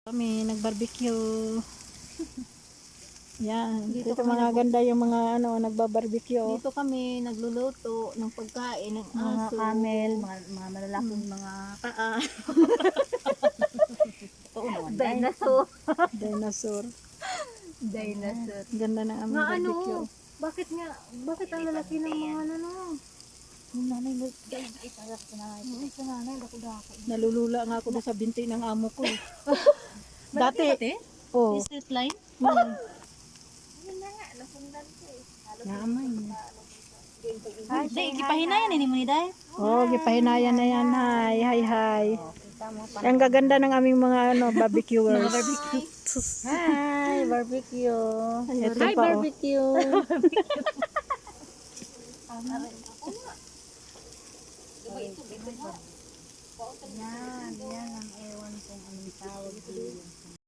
Kami nag-barbecue. Yan, dito mga ganda yung mga nagbabarbecue. Dito kami nagluluto ng pagkain ng Mga aso. camel, mga malalaking mga paa. Totoo naman. Dinosaur. Dinosaur. Dinosaur. Ganda ng aming Nga barbecue. bakit ang lalaki ng mga Yung nanay mo, guys, itarap sa nanay. Sa nanay, dako-dako. Nalulula nga ako doon sa binti ng amo ko. Dati. Dati? Oh. Street line? Namay. Hindi, ikipahinayan ini mo ni Day. Oh, gipahinayan na yan. Hi. Ang gaganda ng aming mga barbecuers. Hi, barbecue. Ito Hi, pa, oh. barbecue. Yan ang ewan kung anong tawag.